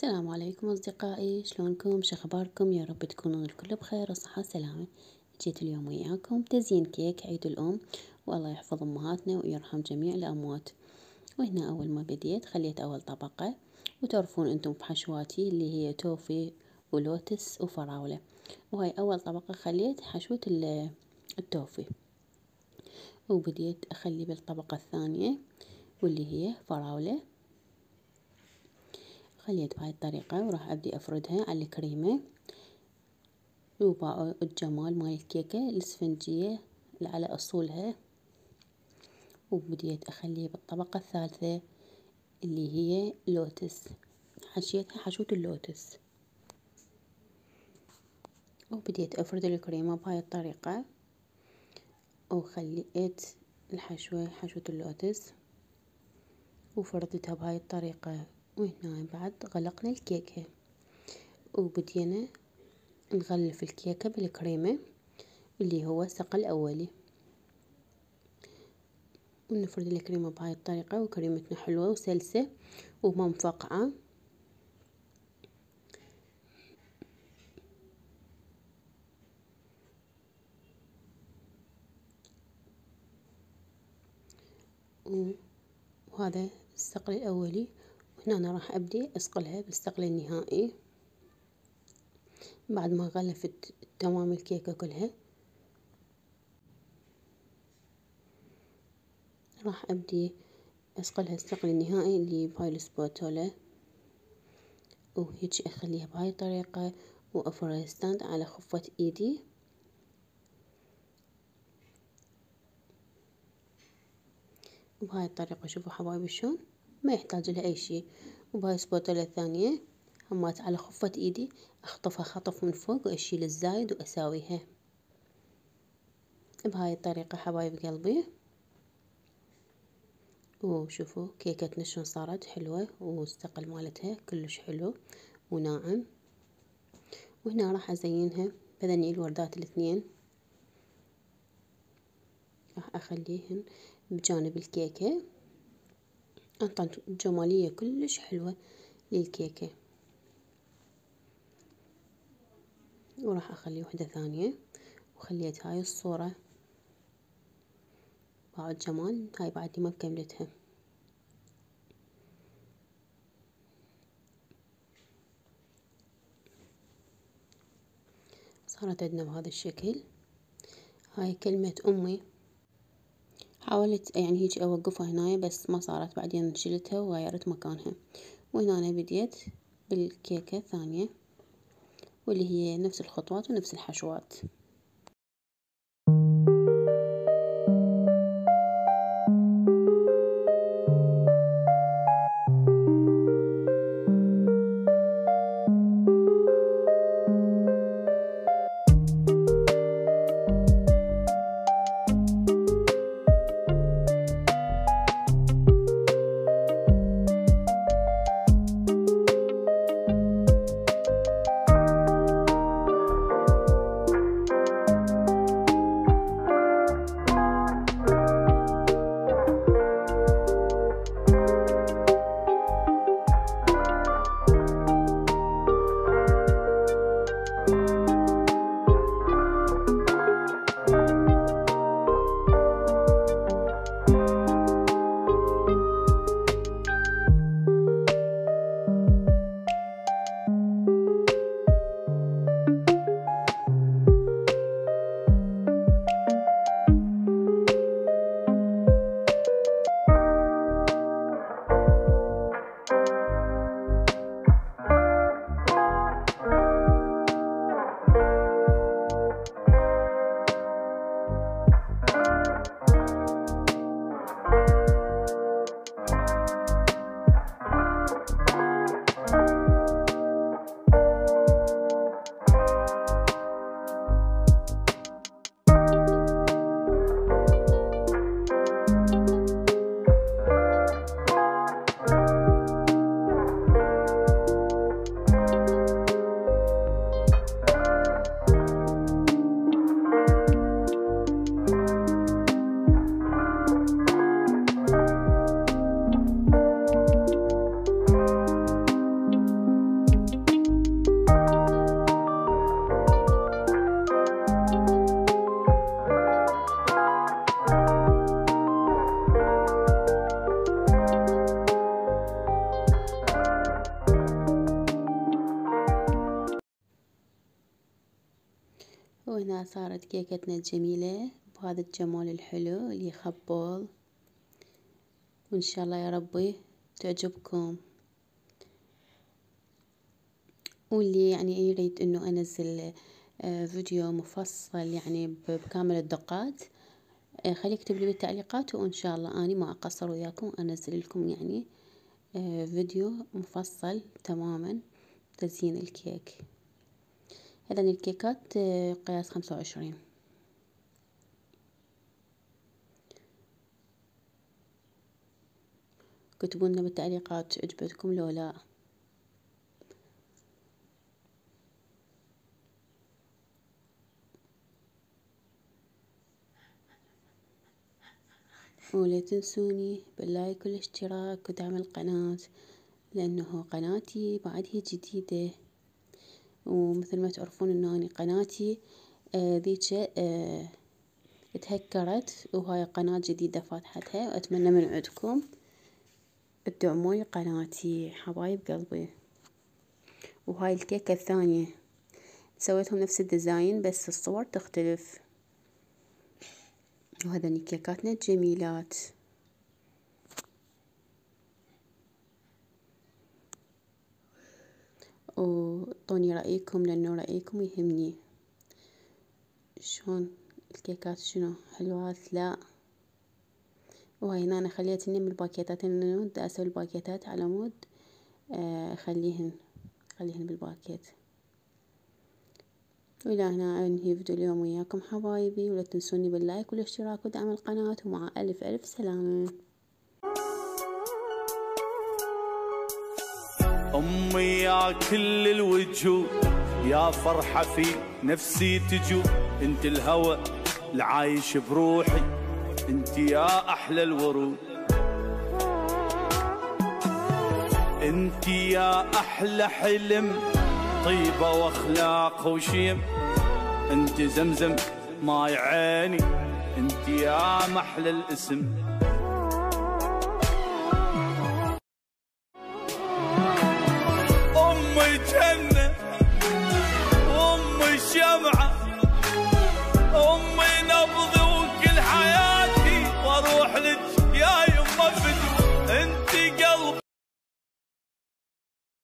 السلام عليكم أصدقائي، شلونكم؟ شخباركم؟ يا رب تكونون الكل بخير وصحة وسلامة. جيت اليوم وياكم تزيين كيك عيد الأم، والله يحفظ أمهاتنا ويرحم جميع الأموات. وهنا أول ما بديت خليت أول طبقة، وتعرفون أنتم بحشواتي اللي هي توفي ولوتس وفراولة، وهاي أول طبقة خليت حشوة التوفي، وبديت أخلي بالطبقة الثانية واللي هي فراولة. خليت بهاي الطريقة وراح أبدي أفردها على الكريمة وباقي الجمال مال الكيكة الإسفنجية اللي على أصولها. وبديت أخليه بالطبقة الثالثة اللي هي لوتس، حشيتها حشوة اللوتس، وبديت أفرد الكريمة بهاي الطريقة، وخليت الحشوة حشوة اللوتس وفردتها بهاي الطريقة. وهنا بعد غلقنا الكيكة وبدينا نغلف الكيكة بالكريمة اللي هو السقل الأولي، ونفرد الكريمة بهاي الطريقة. وكريمتنا حلوة وسلسة وما مفقعة. وهذا السقل الأولي، وهنا أنا راح أبدي أسقلها بالسقل النهائي بعد ما غلفت تمام الكيكة كلها. راح أبدي أسقلها السقل النهائي اللي بهاي السباتولا، وهيجي أخليها بهاي الطريقة وأفرد ستاند على خفة إيدي. وبهاي الطريقة شوفوا حبايبي شلون ما يحتاج لها أي شي. وبهاي السباتولا الثانية همات على خفة إيدي أخطفها خطف من فوق وأشيل الزايد وأساويها بهاي الطريقة حبايب قلبي. وشوفوا كيكتنا شلون صارت حلوة، والسقل مالتها كلش حلو وناعم. وهنا راح أزينها بذني الوردات الاثنين، راح أخليهن بجانب الكيكة، أعطت جمالية كلش حلوة للكيكة. وراح أخلي وحدة ثانية، وخليت هاي الصورة بعد جمال. هاي بعدني ما بكملتها. صارت عندنا بهذا الشكل. هاي كلمة أمي، حاولت يعني هيجي أوقفها هنايا بس ما صارت، بعدين شلتها وغيرت مكانها. وهنا أنا بديت بالكيكة الثانية واللي هي نفس الخطوات ونفس الحشوات. وهنا صارت كيكتنا الجميلة بهذا الجمال الحلو اللي يخبل، وإن شاء الله يا ربي تعجبكم. واللي يعني يريد إنه أنزل فيديو مفصل يعني بكامل الدقات، خليه يكتب لي بالتعليقات، وإن شاء الله أني ما أقصر وياكم أنزل لكم يعني فيديو مفصل تماما تزيين الكيك. هذا الكيكات قياس 25. كتبوا لنا بالتعليقات عجبتكم لو لا. ولا تنسوني باللايك والاشتراك ودعم القناة، لأنه قناتي بعد هي جديدة، ومثل ما تعرفون إنه أنا قناتي ذيك اتهكرت، وهاي قناة جديدة فاتحتها، وأتمنى من عندكم تدعموني قناتي حبايب قلبي. وهاي الكيكة الثانية سويتهم نفس الديزاين بس الصور تختلف. وهذني كيكاتنا الجميلات. وطوني رأيكم لأنه رأيكم يهمني. شلون الكيكات؟ شنو حلوات؟ لا. وهاي هنا أنا خليت من الباكيتات، إنه دا أسوي الباكيتات على مود خليهن بالباكيت. وإلى هنا أنهي فيديو اليوم وياكم حبايبي، ولا تنسوني باللايك والاشتراك ودعم القناة، ومع ألف سلامة. أمي يا كل الوجوه، يا فرحة في نفسي تجو، انت الهوى العايش بروحي، انت يا أحلى الورود، انت يا أحلى حلم، طيبة واخلاق وشيم، انت زمزم ماي عيني، انت يا محلى الاسم. امي جنة